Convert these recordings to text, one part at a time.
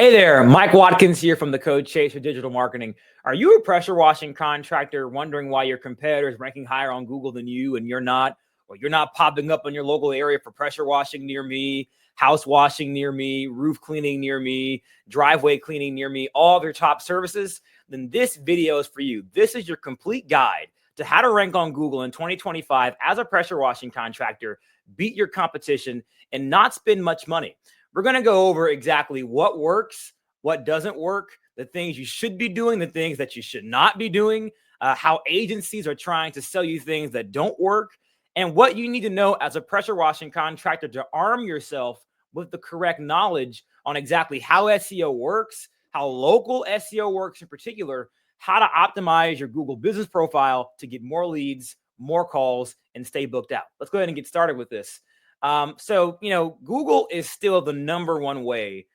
Hey there, Mike Watkins here from the Code Chase for Digital Marketing. Are you a pressure washing contractor wondering why your competitor is ranking higher on Google than you and you're not? Or you're not popping up in your local area for pressure washing near me, house washing near me, roof cleaning near me, driveway cleaning near me, all their top services? Then this video is for you. This is your complete guide to how to rank on Google in 2025 as a pressure washing contractor, beat your competition, and not spend much money. We're going to go over exactly what works, what doesn't work, the things you should be doing, the things that you should not be doing, how agencies are trying to sell you things that don't work, and what you need to know as a pressure washing contractor to arm yourself with the correct knowledge on exactly how SEO works, how local SEO works in particular, how to optimize your Google business profile to get more leads, more calls, and stay booked out. Let's go ahead and get started with this. Google is still the number one way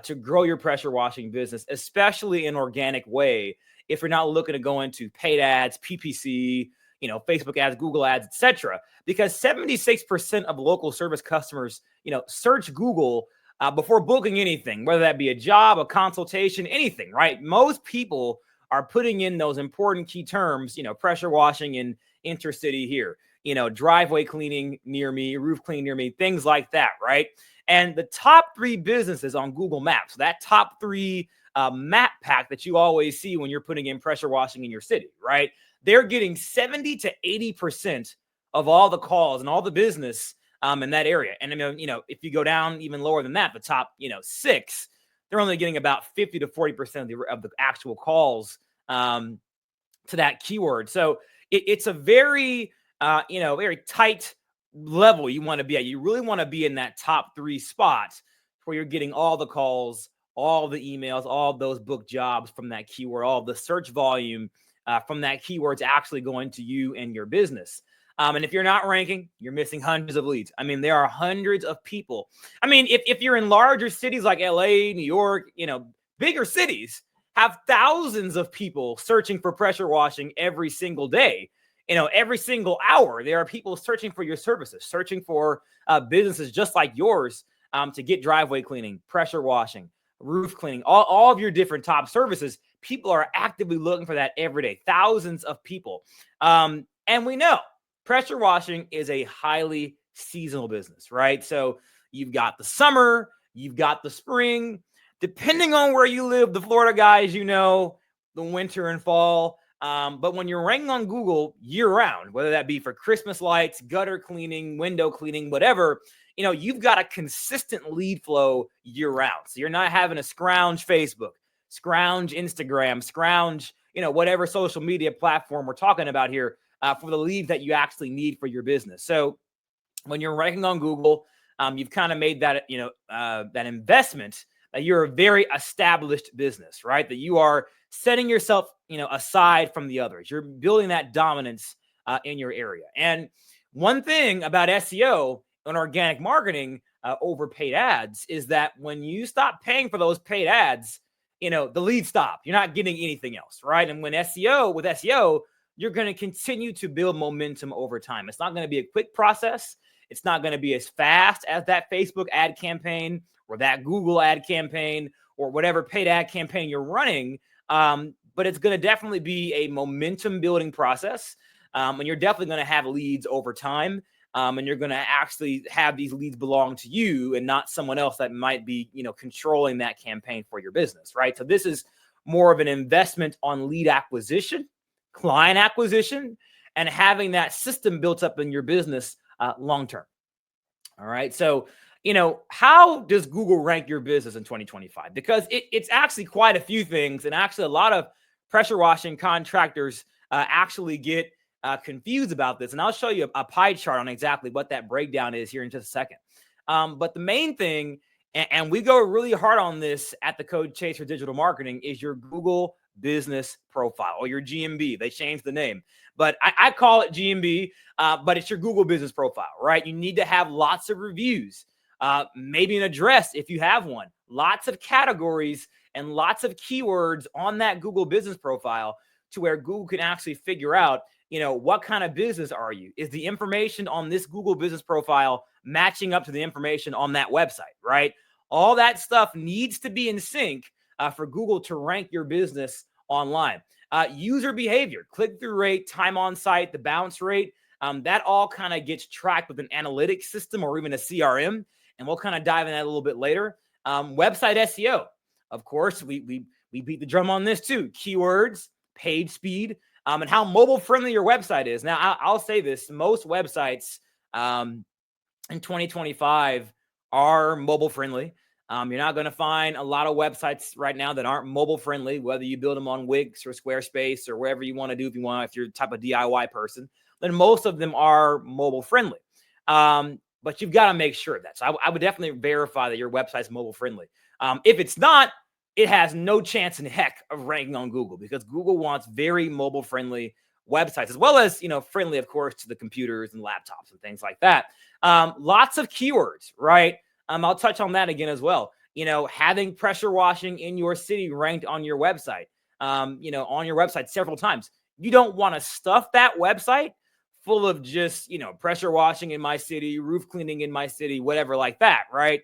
to grow your pressure washing business, especially in an organic way. If you're not looking to go into paid ads, PPC, Facebook ads, Google ads, etc., because 76% of local service customers, search Google before booking anything, whether that be a job, a consultation, anything, right? Most people are putting in those important key terms, pressure washing in intercity here, driveway cleaning near me, roof cleaning near me, things like that, right? And the top 3 businesses on Google Maps, that top 3 map pack that you always see when you're putting in pressure washing in your city, right? They're getting 70 to 80% of all the calls and all the business in that area. And if you go down even lower than that, the top, 6, they're only getting about 50 to 40% of the actual calls to that keyword. So it's a very very tight level you want to be at. You really want to be in that top 3 spot where you're getting all the calls, all the emails, all those book jobs from that keyword, all the search volume from that keyword's actually going to you and your business. And if you're not ranking, you're missing hundreds of leads. There are hundreds of people. If you're in larger cities like LA, New York, bigger cities have thousands of people searching for pressure washing every single day. Every single hour, there are people searching for your services, searching for businesses just like yours to get driveway cleaning, pressure washing, roof cleaning, all of your different top services. People are actively looking for that every day, thousands of people. And we know pressure washing is a highly seasonal business, right? So you've got the summer, you've got the spring, depending on where you live, the Florida guys, the winter and fall. But when you're ranking on Google year round, whether that be for Christmas lights, gutter cleaning, window cleaning, whatever, you've got a consistent lead flow year round. So you're not having to scrounge Facebook, scrounge Instagram, scrounge, whatever social media platform we're talking about here for the leads that you actually need for your business. So when you're ranking on Google, you've kind of made that, that investment that you're a very established business, right? That you are setting yourself, aside from the others. You're building that dominance in your area. And one thing about SEO and organic marketing over paid ads is that when you stop paying for those paid ads, the leads stop. You're not getting anything else, right? And with SEO, you're going to continue to build momentum over time. It's not going to be a quick process. It's not going to be as fast as that Facebook ad campaign or that Google ad campaign or whatever paid ad campaign you're running. But it's going to definitely be a momentum building process. And you're definitely going to have leads over time. And you're going to actually have these leads belong to you and not someone else that might be, controlling that campaign for your business, right? So this is more of an investment on lead acquisition, client acquisition, and having that system built up in your business long-term. All right. So, how does Google rank your business in 2025? Because it's actually quite a few things. And actually a lot of pressure washing contractors actually get confused about this. And I'll show you a pie chart on exactly what that breakdown is here in just a second. But the main thing, and we go really hard on this at the Code Chase for Digital Marketing, is your Google business profile or your GMB. They changed the name, but I call it GMB, but it's your Google business profile, right? You need to have lots of reviews, maybe an address if you have one, lots of categories and lots of keywords on that Google business profile to where Google can actually figure out, what kind of business are you? Is the information on this Google business profile matching up to the information on that website, right? All that stuff needs to be in sync for Google to rank your business online. User behavior, click-through rate, time on site, the bounce rate, that all kind of gets tracked with an analytics system or even a CRM. And we'll kind of dive in that a little bit later. Website SEO, of course, we beat the drum on this too. Keywords, page speed, and how mobile friendly your website is. Now, I'll say this, most websites in 2025 are mobile friendly. You're not going to find a lot of websites right now that aren't mobile friendly, whether you build them on Wix or Squarespace or wherever you want to do. If you're the type of DIY person, then most of them are mobile friendly. But you've got to make sure of that. So I would definitely verify that your website's mobile friendly. If it's not, it has no chance in heck of ranking on Google, because Google wants very mobile friendly websites, as well as, friendly, of course, to the computers and laptops and things like that. Lots of keywords, right? I'll touch on that again as well. Having pressure washing in your city ranked on your website, on your website several times. You don't want to stuff that website full of just, pressure washing in my city, roof cleaning in my city, whatever like that, right?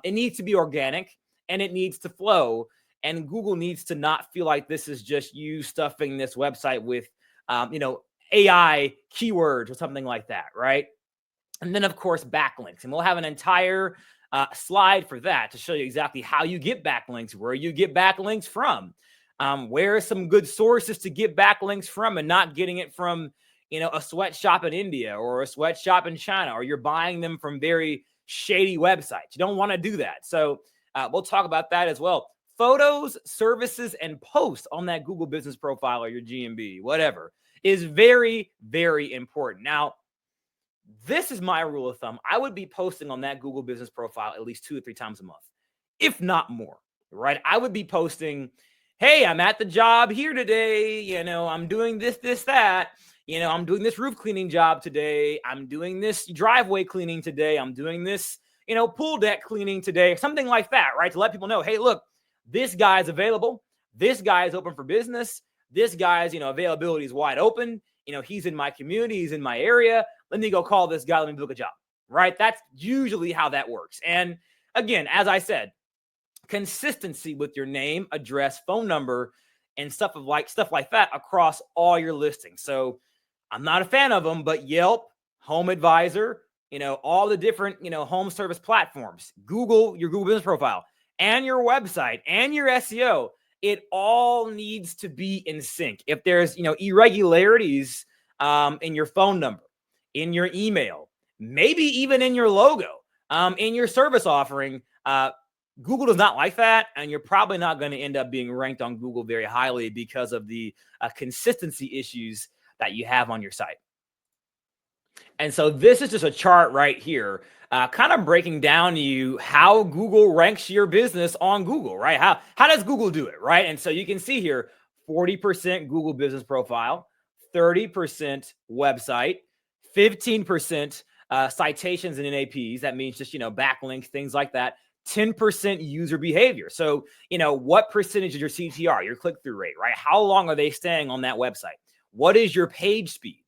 It needs to be organic and it needs to flow. And Google needs to not feel like this is just you stuffing this website with, AI keywords or something like that, right? And then, of course, backlinks. And we'll have an entire slide for that to show you exactly how you get backlinks, where you get backlinks from, where are some good sources to get backlinks from, and not getting it from, a sweatshop in India or a sweatshop in China, or you're buying them from very shady websites. You don't want to do that. So we'll talk about that as well. Photos, services, and posts on that Google business profile or your GMB, whatever, is very, very important. Now, this is my rule of thumb. I would be posting on that Google business profile at least 2 or 3 times a month, if not more, right? I would be posting, hey, I'm at the job here today. I'm doing this, that. I'm doing this roof cleaning job today. I'm doing this driveway cleaning today. I'm doing this, pool deck cleaning today, something like that, right? To let people know, hey, look, this guy's available. This guy is open for business. This guy's, availability is wide open. He's in my community. He's in my area. Let me go call this guy. Let me book a job, right? That's usually how that works. And again, as I said, consistency with your name, address, phone number, and stuff like that across all your listings. So I'm not a fan of them, but Yelp, Home Advisor, all the different, home service platforms, Google, your Google business profile, and your website and your SEO, it all needs to be in sync. If there's, irregularities in your phone number, in your email, maybe even in your logo, in your service offering, Google does not like that, and you're probably not going to end up being ranked on Google very highly because of the consistency issues that you have on your site. And so this is just a chart right here, kind of breaking down to you how Google ranks your business on Google, right? How does Google do it, right? And so you can see here, 40% Google business profile, 30% website, 15% citations and NAPs. That means just, backlinks, things like that. 10% user behavior. So, what percentage is your CTR, your click-through rate, right? How long are they staying on that website? What is your page speed?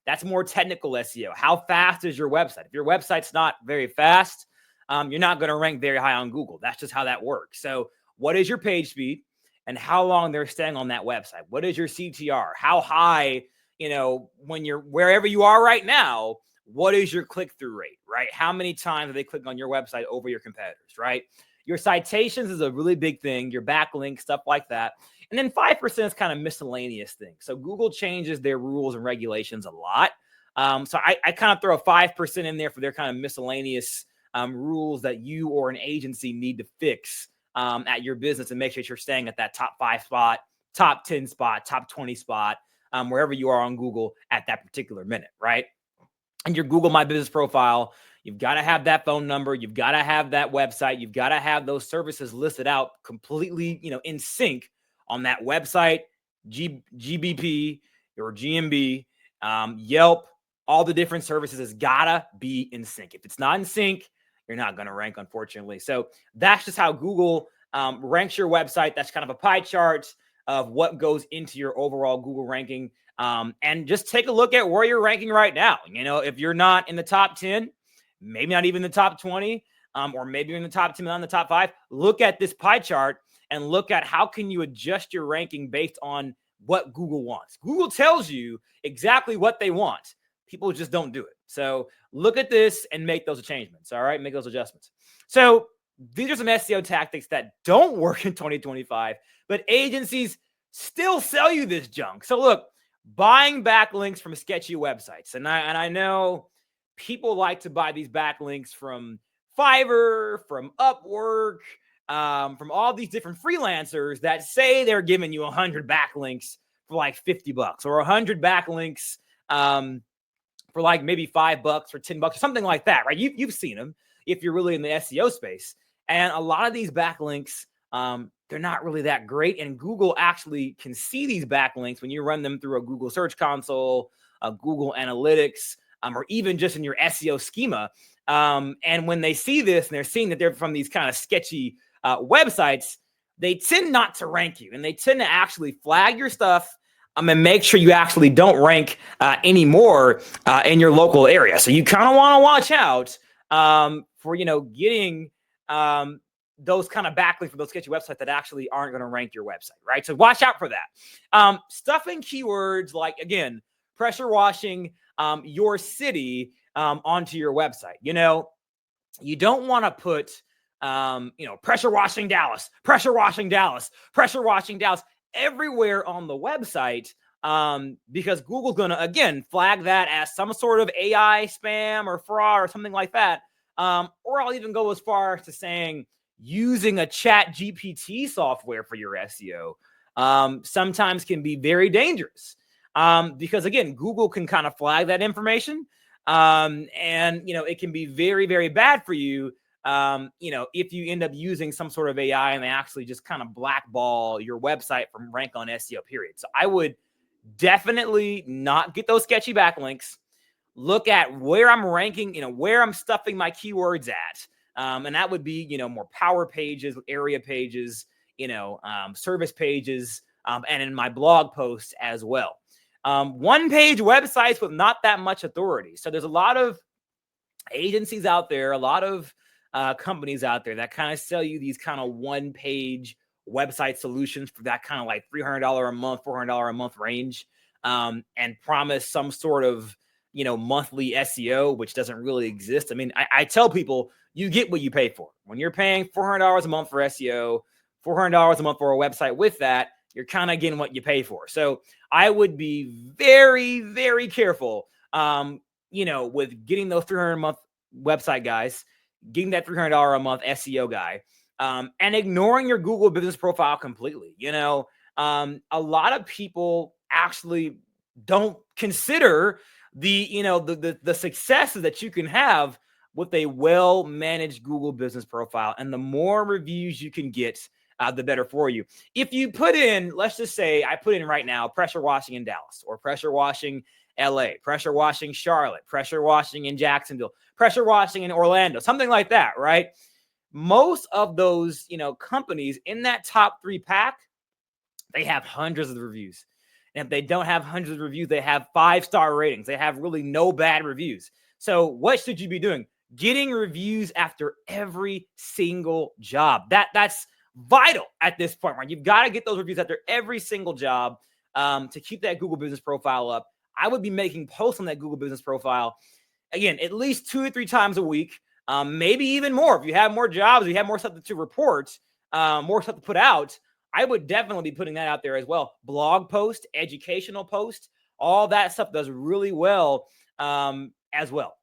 That's more technical SEO. How fast is your website? If your website's not very fast, you're not going to rank very high on Google. That's just how that works. So what is your page speed and how long they're staying on that website? What is your CTR? How high, when you're wherever you are right now, what is your click-through rate, right? How many times are they clicking on your website over your competitors, right? Your citations is a really big thing, your backlink, stuff like that. And then 5% is kind of miscellaneous things. So Google changes their rules and regulations a lot. So I kind of throw a 5% in there for their kind of miscellaneous rules that you or an agency need to fix at your business and make sure you're staying at that top 5 spot, top 10 spot, top 20 spot, wherever you are on Google at that particular minute, right? And your Google My Business profile, you've got to have that phone number. You've got to have that website. You've got to have those services listed out completely, in sync on that website, GBP or GMB, Yelp, all the different services has got to be in sync. If it's not in sync, you're not going to rank, unfortunately. So that's just how Google ranks your website. That's kind of a pie chart of what goes into your overall Google ranking. And just take a look at where you're ranking right now. If you're not in the top 10, maybe not even the top 20, or maybe you're in the top 10, on the top 5, look at this pie chart and look at how can you adjust your ranking based on what Google wants. Google tells you exactly what they want. People just don't do it. So look at this and make those changements. All right, make those adjustments. So these are some SEO tactics that don't work in 2025, but agencies still sell you this junk. So look, buying backlinks from sketchy websites. And I know people like to buy these backlinks from Fiverr, from Upwork, from all these different freelancers that say they're giving you 100 backlinks for like $50 or 100 backlinks for like maybe $5 or $10 or something like that, right? You've seen them if you're really in the SEO space. And a lot of these backlinks, they're not really that great. And Google actually can see these backlinks when you run them through a Google Search Console, a Google Analytics, or even just in your SEO schema. And when they see this and they're seeing that they're from these kind of sketchy websites, they tend not to rank you, and they tend to actually flag your stuff and make sure you actually don't rank anymore in your local area. So you kind of want to watch out for, getting those kind of backlinks for those sketchy websites that actually aren't going to rank your website, right? So watch out for that. Stuffing keywords like, again, pressure washing your city onto your website. You don't want to put, pressure washing Dallas, pressure washing Dallas, pressure washing Dallas everywhere on the website because Google's going to, again, flag that as some sort of AI spam or fraud or something like that. Or I'll even go as far as to saying using a chat GPT software for your SEO sometimes can be very dangerous because, again, Google can kind of flag that information. And, it can be very, very bad for you, if you end up using some sort of AI and they actually just kind of blackball your website from rank on SEO, period. So I would definitely not get those sketchy backlinks. Look at where I'm ranking, where I'm stuffing my keywords at. And that would be, more power pages, area pages, service pages, and in my blog posts as well. One-page websites with not that much authority. So there's a lot of agencies out there, a lot of companies out there that kind of sell you these kind of one-page website solutions for that kind of like $300 a month, $400 a month range, and promise some sort of, monthly SEO, which doesn't really exist. I mean, I tell people you get what you pay for. When you're paying $400 a month for SEO, $400 a month for a website with that, you're kind of getting what you pay for. So I would be very, very careful, with getting those $300 a month website guys, getting that $300 a month SEO guy, and ignoring your Google business profile completely. A lot of people actually don't consider the successes that you can have with a well-managed Google business profile. And the more reviews you can get, the better for you. If you put in, let's just say I put in right now, pressure washing in Dallas or pressure washing LA, pressure washing Charlotte, pressure washing in Jacksonville, pressure washing in Orlando, something like that, right? Most of those, companies in that top 3 pack, they have hundreds of reviews. And if they don't have hundreds of reviews, they have 5-star ratings. They have really no bad reviews. So what should you be doing? Getting reviews after every single job. That's vital at this point, right? You've got to get those reviews after every single job to keep that Google business profile up. I would be making posts on that Google business profile, again, at least 2 or 3 times a week, maybe even more. If you have more jobs, you have more stuff to report, more stuff to put out, I would definitely be putting that out there as well. Blog post, educational post, all that stuff does really well as well.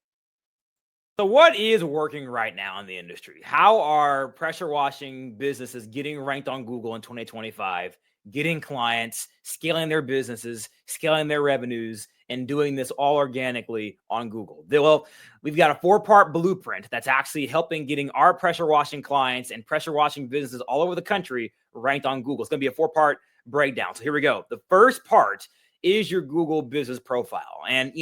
So what is working right now in the industry? How are pressure washing businesses getting ranked on Google in 2025, getting clients, scaling their businesses, scaling their revenues, and doing this all organically on Google? Well, we've got a 4-part blueprint that's actually helping getting our pressure washing clients and pressure washing businesses all over the country ranked on Google. It's going to be a 4-part breakdown. So here we go. The first part is your Google business profile. And,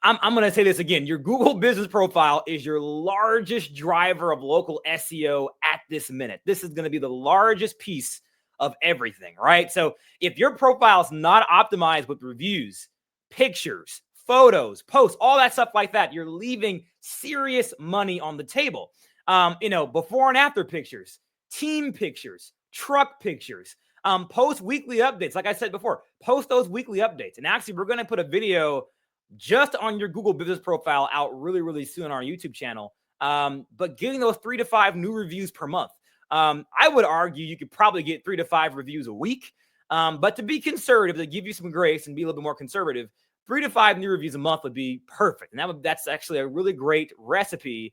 I'm going to say this again. Your Google business profile is your largest driver of local SEO at this minute. This is going to be the largest piece of everything, right? So if your profile is not optimized with reviews, pictures, photos, posts, all that stuff like that. You're leaving serious money on the table. Before and after pictures, team pictures, truck pictures, post weekly updates. Like I said before, post those weekly updates. And actually, we're going to put a video just on your Google business profile out really, really soon on our YouTube channel. But getting those 3 to 5 new reviews per month. I would argue you could probably get 3 to 5 reviews a week. But to be conservative, to give you some grace and be a little bit more conservative, 3 to 5 new reviews a month would be perfect. And that's actually a really great recipe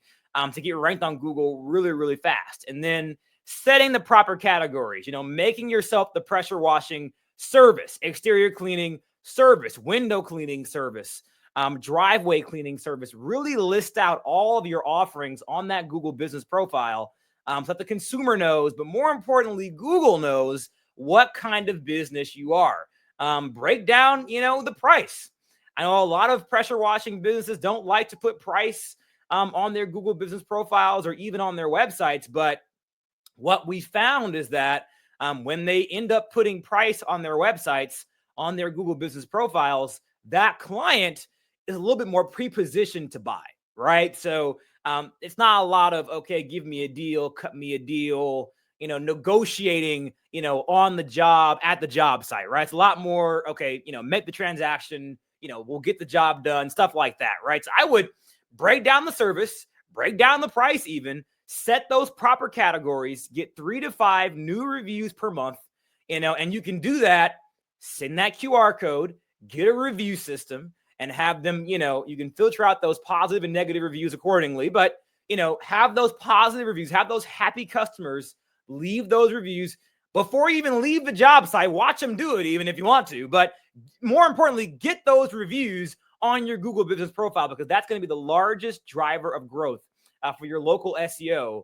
to get ranked on Google really, really fast. And then setting the proper categories, making yourself the pressure washing service, exterior cleaning service, window cleaning service, driveway cleaning service. Really list out all of your offerings on that Google business profile so that the consumer knows, but more importantly, Google knows what kind of business you are. Break down, the price. I know a lot of pressure washing businesses don't like to put price on their Google business profiles or even on their websites. But what we found is that when they end up putting price on their websites, on their Google business profiles, that client is a little bit more pre-positioned to buy, right? So it's not a lot of, okay, give me a deal, cut me a deal, negotiating, on the job, at the job site, right? It's a lot more, okay, make the transaction, we'll get the job done, stuff like that, right? So I would break down the service, break down the price even, set those proper categories, get 3 to 5 new reviews per month, and you can do that, send that QR code, get a review system, and have them, you can filter out those positive and negative reviews accordingly, but, have those positive reviews, have those happy customers leave those reviews before you even leave the job site. Watch them do it even if you want to, but more importantly, get those reviews on your Google business profile because that's going to be the largest driver of growth for your local SEO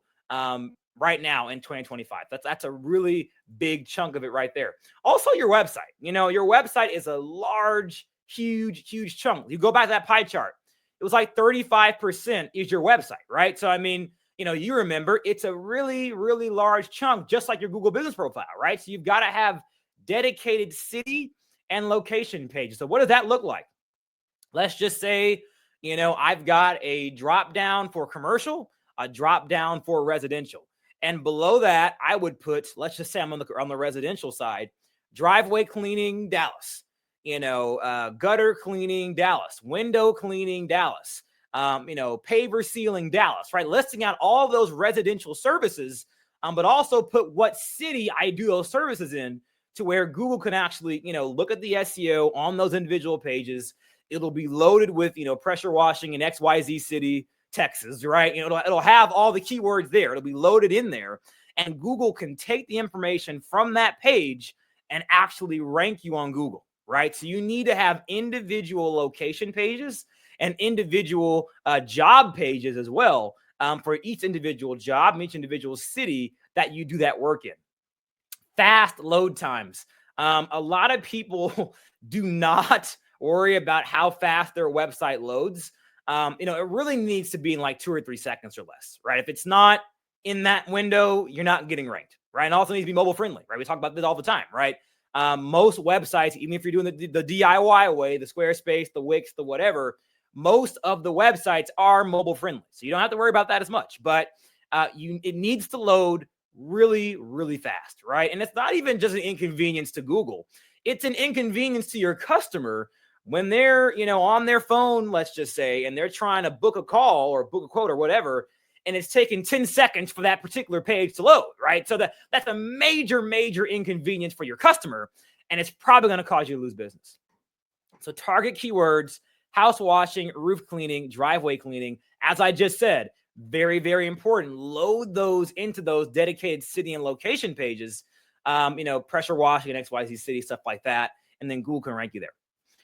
right now in 2025. That's a really big chunk of it right there. Also, your website. Your website is a large, huge chunk. You go back to that pie chart. It was like 35% is your website, right? So, you remember it's a really, really large chunk, just like your Google business profile, right? So you've got to have dedicated city and location pages. So what does that look like? Let's just say, I've got a drop down for commercial, a drop down for residential. And below that, I would put, let's just say I'm on the residential side, driveway cleaning, Dallas, gutter cleaning, Dallas, window cleaning, Dallas, paver sealing, Dallas, right? Listing out all those residential services, but also put what city I do those services in to where Google can actually, look at the SEO on those individual pages. It'll be loaded with, pressure washing in XYZ city, Texas, right? It'll have all the keywords there. It'll be loaded in there. And Google can take the information from that page and actually rank you on Google, right? So you need to have individual location pages and individual job pages as well for each individual job, each individual city that you do that work in. Fast load times. A lot of people do not worry about how fast their website loads. It really needs to be in like 2 or 3 seconds or less, right? If it's not in that window, you're not getting ranked, right? And also needs to be mobile friendly, right? We talk about this all the time, right? Most websites, even if you're doing the DIY way, the Squarespace, the Wix, the whatever, most of the websites are mobile friendly. So you don't have to worry about that as much, but it needs to load really, really fast, right? And it's not even just an inconvenience to Google. It's an inconvenience to your customer when they're, on their phone, let's just say, and they're trying to book a call or book a quote or whatever, and it's taking 10 seconds for that particular page to load, right? So that's a major inconvenience for your customer, and it's probably going to cause you to lose business. So target keywords, house washing, roof cleaning, driveway cleaning. As I just said, very, very important. Load those into those dedicated city and location pages, pressure washing in XYZ city, stuff like that, and then Google can rank you there.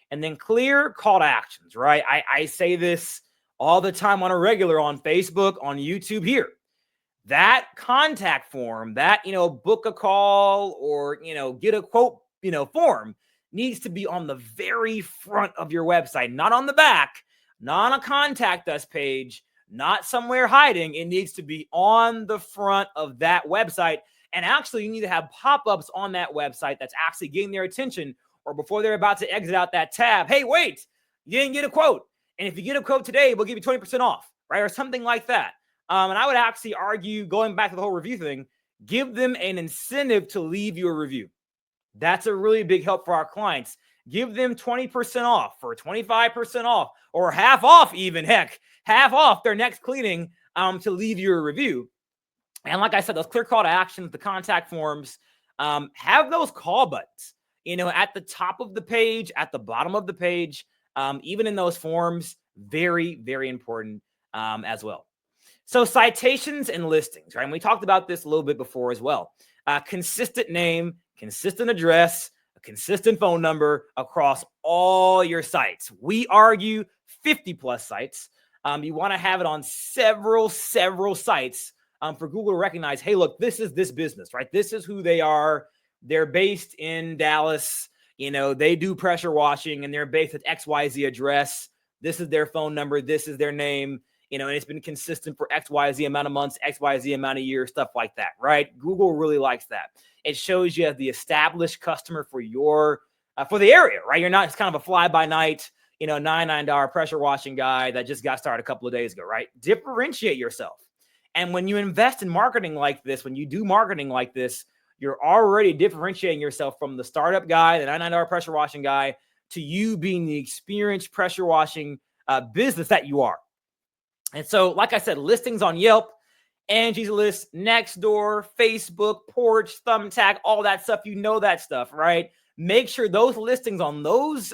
And then clear call to actions, right? I say this all the time on a regular on Facebook, on YouTube here. That contact form, that, book a call or, get a quote, form needs to be on the very front of your website, not on the back, not on a contact us page, not somewhere hiding. It needs to be on the front of that website. And actually, you need to have pop-ups on that website that's actually getting their attention, or before they're about to exit out that tab, hey, wait, You didn't get a quote. And if you get a quote today, we'll give you 20% off, right? Or something like that. And I would actually argue, going back to the whole review thing, give them an incentive to leave you a review. That's a really big help for our clients. Give them 20% off or 25% off or half off even, heck, half off their next cleaning to leave you a review. And like I said, those clear call to actions, the contact forms, have those call buttons, at the top of the page, at the bottom of the page, even in those forms, very, very important as well. So citations and listings, right? And we talked about this a little bit before as well. Consistent name, consistent address, a consistent phone number across all your sites. We argue 50 plus sites. You want to have it on several sites for Google to recognize, hey, look, this is this business, right? This is who they are. They're based in Dallas. They do pressure washing and they're based at XYZ address. This is their phone number. This is their name. And it's been consistent for XYZ amount of months, XYZ amount of years, stuff like that, right? Google really likes that. It shows you as the established customer for for the area, right? You're not just kind of a fly-by-night, $99 pressure washing guy that just got started a couple of days ago, right? Differentiate yourself. And when you invest in marketing like this, when you do marketing like this, you're already differentiating yourself from the startup guy, the $99 pressure washing guy, to you being the experienced pressure washing business that you are. And so, like I said, listings on Yelp, Angie's List, Nextdoor, Facebook, Porch, Thumbtack, all that stuff. That stuff, right? Make sure those listings on those,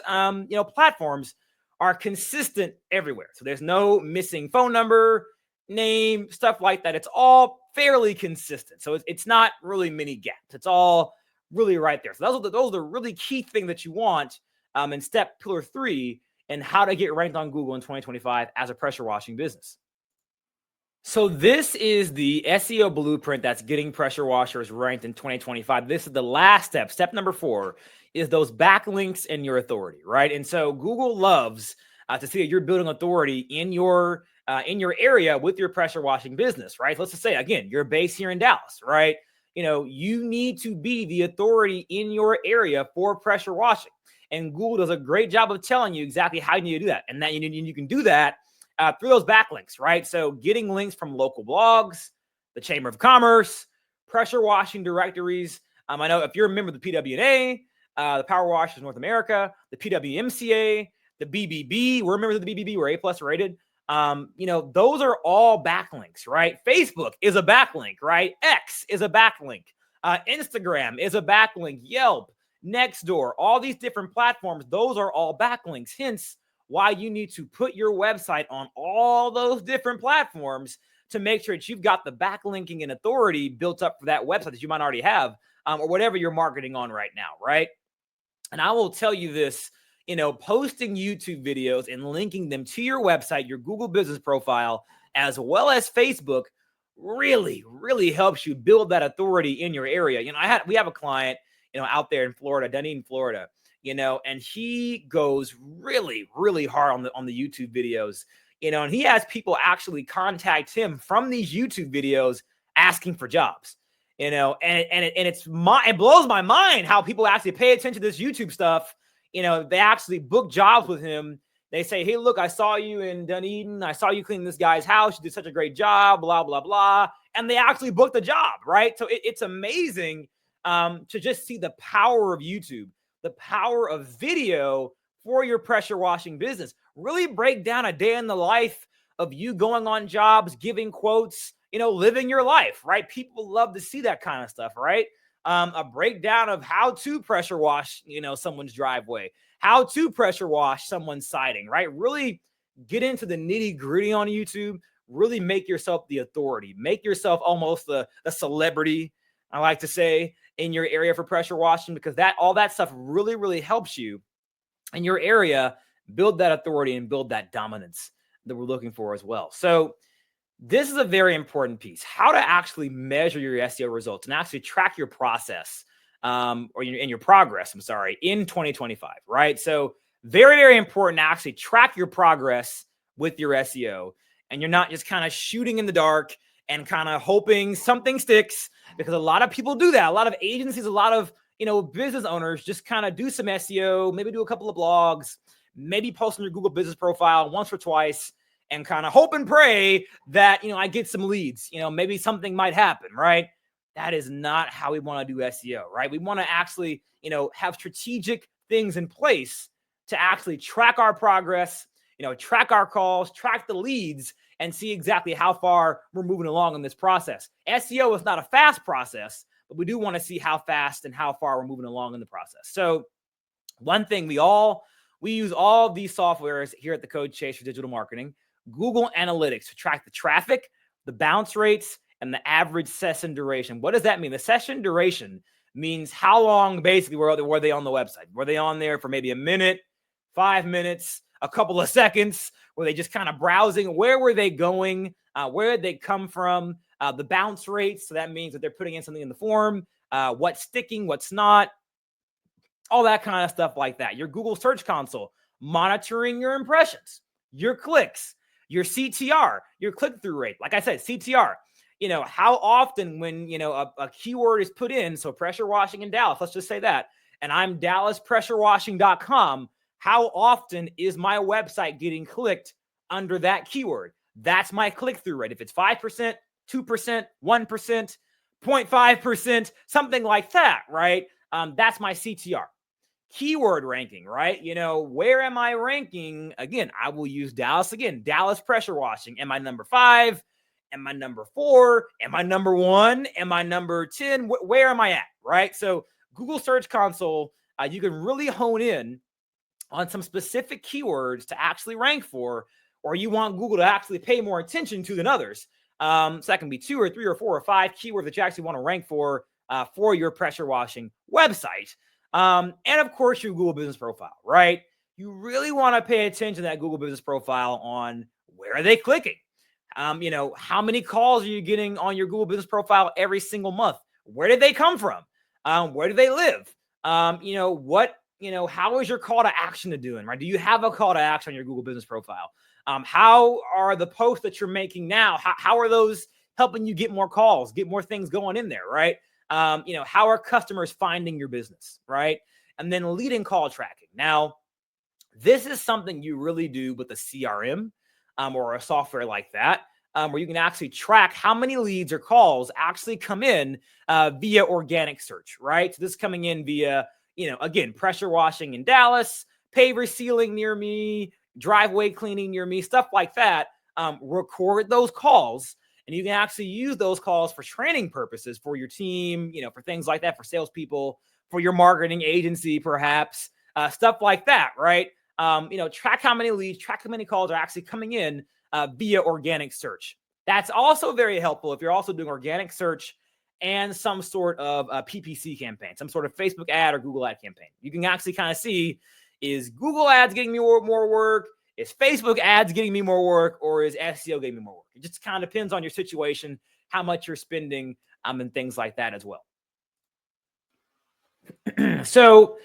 platforms are consistent everywhere. So there's no missing phone number, name, stuff like that. It's all fairly consistent. So it's not really many gaps. It's all really right there. So those are the really key thing that you want in step pillar 3 and how to get ranked on Google in 2025 as a pressure washing business. So this is the SEO blueprint that's getting pressure washers ranked in 2025. This is the last step. Step number 4 is those backlinks and your authority, right? And so Google loves to see that you're building authority in your area with your pressure washing business, right? Let's just say, again, you're based here in Dallas, right? You need to be the authority in your area for pressure washing. And Google does a great job of telling you exactly how you need to do that. And that you can do that through those backlinks, right? So getting links from local blogs, the Chamber of Commerce, pressure washing directories. I know if you're a member of the PWNA, the Power Washers North America, the PWMCA, the BBB, we're members of the BBB, we're A+ rated. Those are all backlinks, right? Facebook is a backlink, right? X is a backlink. Instagram is a backlink. Yelp, Nextdoor, all these different platforms, those are all backlinks. Hence why you need to put your website on all those different platforms to make sure that you've got the backlinking and authority built up for that website that you might already have, or whatever you're marketing on right now, right? And I will tell you this, posting YouTube videos and linking them to your website, your Google business profile, as well as Facebook, really, really helps you build that authority in your area. We have a client, out there in Florida, Dunedin, Florida, and he goes really, really hard on the YouTube videos, and he has people actually contact him from these YouTube videos asking for jobs, and it blows my mind how people actually pay attention to this YouTube stuff. They actually book jobs with him. They say, hey, look, I saw you in Dunedin. I saw you clean this guy's house. You did such a great job, blah, blah, blah. And they actually booked the job, right? So it's amazing to just see the power of YouTube, the power of video for your pressure washing business. Really break down a day in the life of you going on jobs, giving quotes, living your life, right? People love to see that kind of stuff, right? A breakdown of how to pressure wash, someone's driveway, how to pressure wash someone's siding, right? Really get into the nitty gritty on YouTube. Really make yourself the authority. Make yourself almost a celebrity, I like to say, in your area for pressure washing, because all that stuff really, really helps you in your area build that authority and build that dominance that we're looking for as well. So this is a very important piece, how to actually measure your SEO results and actually track your process or your progress, in 2025, right? So very, very important to actually track your progress with your SEO, and you're not just kind of shooting in the dark and kind of hoping something sticks, because a lot of people do that. A lot of agencies, a lot of, business owners just kind of do some SEO, maybe do a couple of blogs, maybe post on your Google business profile once or twice and kind of hope and pray that, I get some leads, maybe something might happen, right? That is not how we want to do SEO, right? We want to actually, have strategic things in place to actually track our progress, track our calls, track the leads, and see exactly how far we're moving along in this process. SEO is not a fast process, but we do want to see how fast and how far we're moving along in the process. So one thing we use all of these softwares here at the Code Chase for digital marketing, Google Analytics to track the traffic, the bounce rates, and the average session duration. What does that mean? The session duration means how long basically were they on the website? Were they on there for maybe a minute, 5 minutes, a couple of seconds? Were they just kind of browsing? Where were they going? Where did they come from? The bounce rates. So that means that they're putting in something in the form, what's sticking, what's not, all that kind of stuff like that. Your Google Search Console, monitoring your impressions, your clicks, your CTR, your click-through rate. Like I said, CTR, how often when, a keyword is put in, so pressure washing in Dallas, let's just say that, and I'm DallasPressureWashing.com, how often is my website getting clicked under that keyword? That's my click-through rate. If it's 5%, 2%, 1%, 0.5%, something like that, right? That's my CTR. Keyword ranking, right? Where am I ranking? Again, I will use Dallas again. Dallas pressure washing. Am I number 5? Am I number 4? Am I number 1? Am I number 10? Where am I at, right? So Google Search Console, you can really hone in on some specific keywords to actually rank for, or you want Google to actually pay more attention to than others. So that can be 2 or 3 or 4 or 5 keywords that you actually want to rank for your pressure washing website. And of course, your Google business profile, right? You really want to pay attention to that Google business profile on where are they clicking? How many calls are you getting on your Google business profile every single month? Where did they come from? Where do they live? How is your call to action doing, right? Do you have a call to action on your Google business profile? How are the posts that you're making now? How are those helping you get more calls, get more things going in there, right? How are customers finding your business, right? And then lead and call tracking. Now, this is something you really do with a CRM or a software like that, where you can actually track how many leads or calls actually come in via organic search, right? So this is coming in via, again, pressure washing in Dallas, paver sealing near me, driveway cleaning near me, stuff like that. Record those calls. And you can actually use those calls for training purposes for your team, for things like that, for salespeople, for your marketing agency, perhaps, stuff like that, right? Track how many leads, track how many calls are actually coming in via organic search. That's also very helpful if you're also doing organic search and some sort of PPC campaign, some sort of Facebook ad or Google ad campaign. You can actually kind of see, is Google ads getting me more work? Is Facebook ads getting me more work, or is SEO getting me more work? It just kind of depends on your situation, how much you're spending, and things like that as well. So,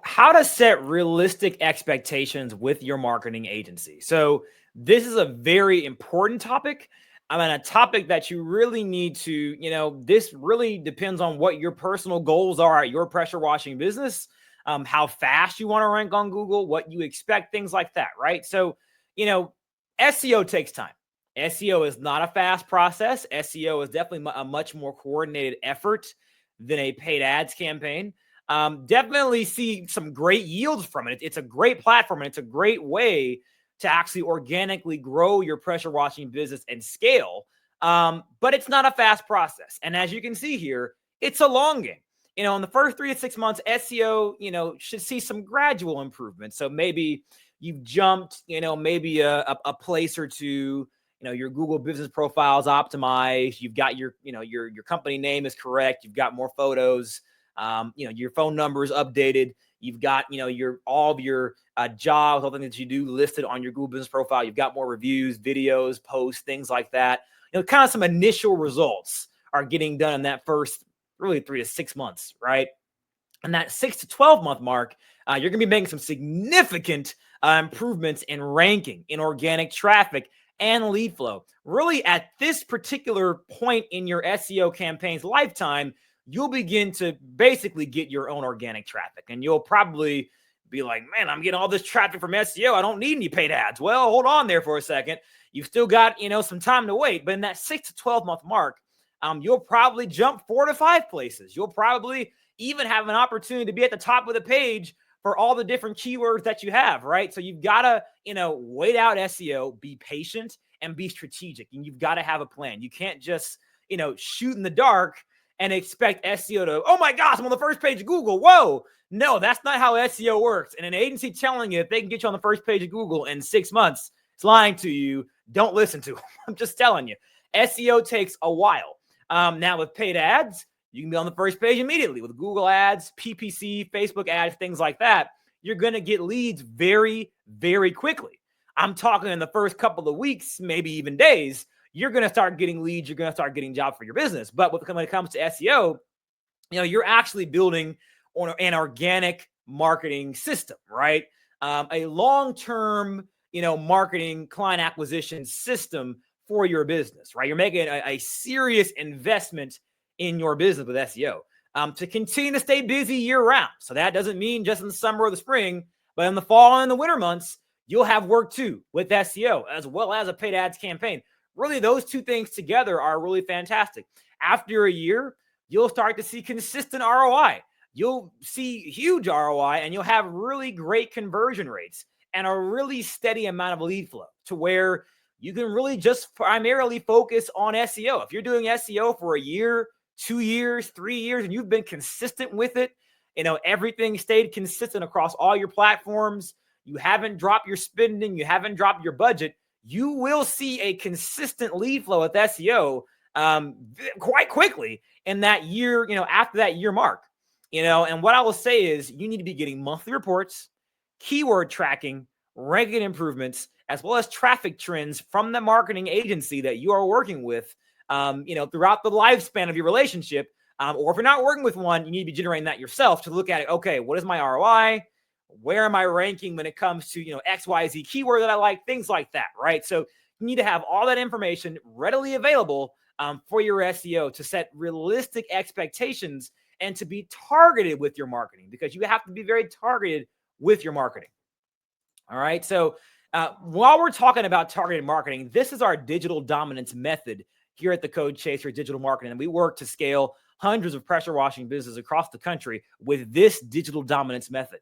how to set realistic expectations with your marketing agency. So this is a very important topic. A topic that you really need to, this really depends on what your personal goals are at your pressure washing business. How fast you want to rank on Google, what you expect, things like that, right? So, SEO takes time. SEO is not a fast process. SEO is definitely a much more coordinated effort than a paid ads campaign. Definitely see some great yields from it. It's a great platform, and it's a great way to actually organically grow your pressure washing business and scale. But it's not a fast process. And as you can see here, it's a long game. In the first 3 to 6 months, SEO, should see some gradual improvement. So maybe you've jumped, maybe a place or two, your Google business profile is optimized. You've got your company name is correct. You've got more photos, your phone number is updated. You've got, all of your jobs, all the things that you do listed on your Google business profile. You've got more reviews, videos, posts, things like that. Kind of some initial results are getting done in that first really 3 to 6 months, right? And that 6 to 12 month mark, you're going to be making some significant improvements in ranking, in organic traffic, and lead flow. Really, at this particular point in your SEO campaign's lifetime, you'll begin to basically get your own organic traffic, and you'll probably be like, man, I'm getting all this traffic from SEO. I don't need any paid ads. Well, hold on there for a second. You've still got, some time to wait. But in that 6 to 12 month mark, you'll probably jump 4 to 5 places. You'll probably even have an opportunity to be at the top of the page for all the different keywords that you have, right? So you've got to, wait out SEO, be patient, and be strategic. And you've got to have a plan. You can't just, shoot in the dark and expect SEO to, oh my gosh, I'm on the first page of Google. Whoa. No, that's not how SEO works. And an agency telling you if they can get you on the first page of Google in 6 months, it's lying to you. Don't listen to them. I'm just telling you. SEO takes a while. Now with paid ads, you can be on the first page immediately. With Google ads, PPC, Facebook ads, things like that, you're going to get leads very, very quickly. I'm talking in the first couple of weeks, maybe even days, you're going to start getting leads. You're going to start getting jobs for your business. But when it comes to SEO, you're actually building on an organic marketing system, right? A long-term, marketing client acquisition system for your business, right? You're making a serious investment in your business with SEO to continue to stay busy year round. So that doesn't mean just in the summer or the spring, but in the fall and the winter months, you'll have work too with SEO as well as a paid ads campaign. Really, those two things together are really fantastic. After a year, you'll start to see consistent ROI. You'll see huge ROI and you'll have really great conversion rates and a really steady amount of lead flow to where you can really just primarily focus on SEO. If you're doing SEO for a year, 2 years, 3 years, and you've been consistent with it, everything stayed consistent across all your platforms, you haven't dropped your spending, you haven't dropped your budget, you will see a consistent lead flow with SEO quite quickly in that year, after that year mark. And what I will say is you need to be getting monthly reports, keyword tracking, ranking improvements, as well as traffic trends from the marketing agency that you are working with, throughout the lifespan of your relationship. Or if you're not working with one, you need to be generating that yourself to look at it. Okay, what is my ROI? Where am I ranking when it comes to, XYZ keyword that I like, things like that, right? So you need to have all that information readily available for your SEO to set realistic expectations and to be targeted with your marketing, because you have to be very targeted with your marketing. All right. So while we're talking about targeted marketing, this is our digital dominance method here at the Code Chaser Digital Marketing. And we work to scale hundreds of pressure washing businesses across the country with this digital dominance method.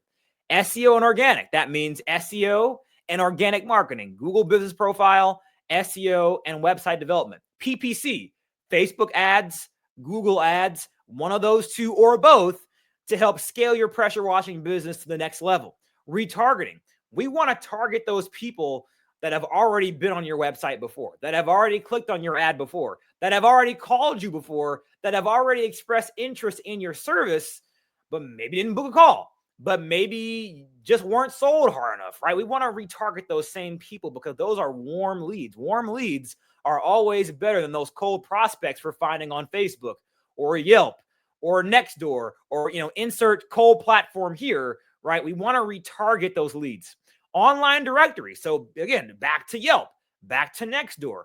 SEO and organic. That means SEO and organic marketing, Google business profile, SEO and website development. PPC, Facebook ads, Google ads, one of those two or both to help scale your pressure washing business to the next level. Retargeting. We want to target those people that have already been on your website before, that have already clicked on your ad before, that have already called you before, that have already expressed interest in your service, but maybe didn't book a call, but maybe just weren't sold hard enough, right? We want to retarget those same people because those are warm leads. Warm leads are always better than those cold prospects we're finding on Facebook or Yelp or Nextdoor or, insert cold platform here, right? We want to retarget those leads. Online directory. So again, back to Yelp, back to Nextdoor,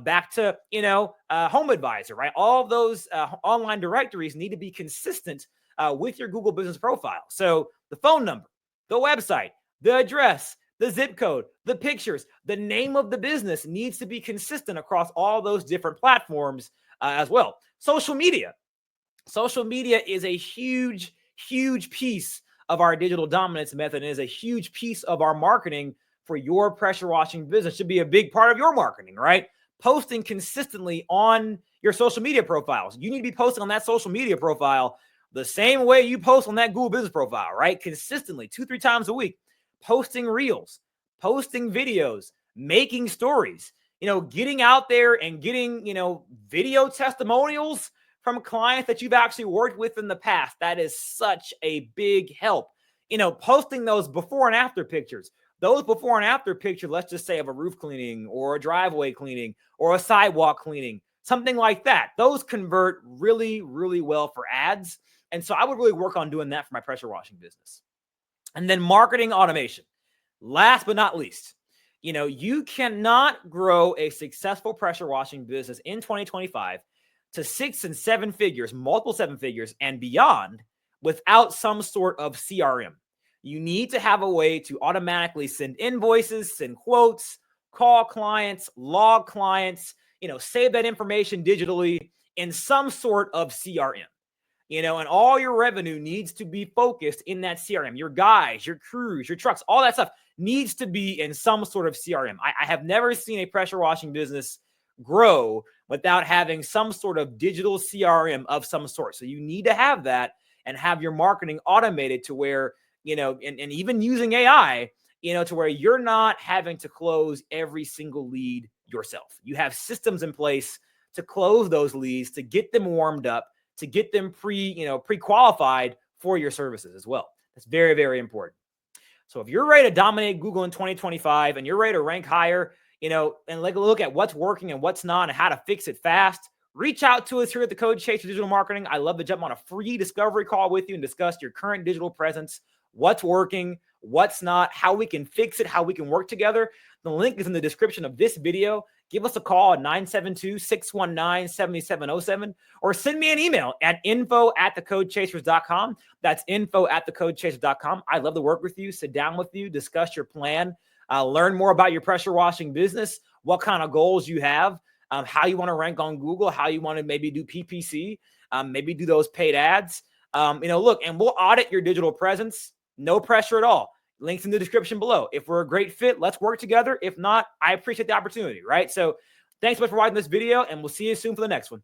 back to, Home Advisor, right? All of those online directories need to be consistent with your Google business profile. So the phone number, the website, the address, the zip code, the pictures, the name of the business needs to be consistent across all those different platforms as well. Social media. Social media is a huge, huge piece of our digital dominance method and is a huge piece of our marketing for your pressure washing business. Should be a big part of your marketing, right? Posting consistently on your social media profiles. You need to be posting on that social media profile the same way you post on that Google business profile, right? Consistently, 2-3 times a week, posting reels, posting videos, making stories, getting out there and getting, video testimonials from clients that you've actually worked with in the past. That is such a big help. Posting those before and after pictures. Those before and after pictures, let's just say of a roof cleaning or a driveway cleaning or a sidewalk cleaning, something like that. Those convert really, really well for ads. And so I would really work on doing that for my pressure washing business. And then marketing automation. Last but not least, you cannot grow a successful pressure washing business in 2025 to 6 and 7 figures, multiple 7 figures and beyond without some sort of CRM. You need to have a way to automatically send invoices, send quotes, call clients, log clients, save that information digitally in some sort of CRM. And all your revenue needs to be focused in that CRM. Your guys, your crews, your trucks, all that stuff needs to be in some sort of CRM. I have never seen a pressure washing business grow without having some sort of digital CRM of some sort. So you need to have that and have your marketing automated to where, and even using AI, to where you're not having to close every single lead yourself. You have systems in place to close those leads, to get them warmed up, to get them pre-qualified for your services as well. That's very, very important. So if you're ready to dominate Google in 2025 and you're ready to rank higher, and look at what's working and what's not and how to fix it fast, reach out to us here at the Code Chase for Digital Marketing. I love to jump on a free discovery call with you and discuss your current digital presence, what's working, what's not, how we can fix it, how we can work together. The link is in the description of this video. Give us a call at 972-619-7707 or send me an email at info@thecodechasers.com. That's info@thecodechasers.com. I'd love to work with you, sit down with you, discuss your plan, learn more about your pressure washing business, what kind of goals you have, how you want to rank on Google, how you want to maybe do PPC, maybe do those paid ads. Look, and we'll audit your digital presence. No pressure at all. Links in the description below. If we're a great fit, let's work together. If not, I appreciate the opportunity, right? So thanks so much for watching this video, and we'll see you soon for the next one.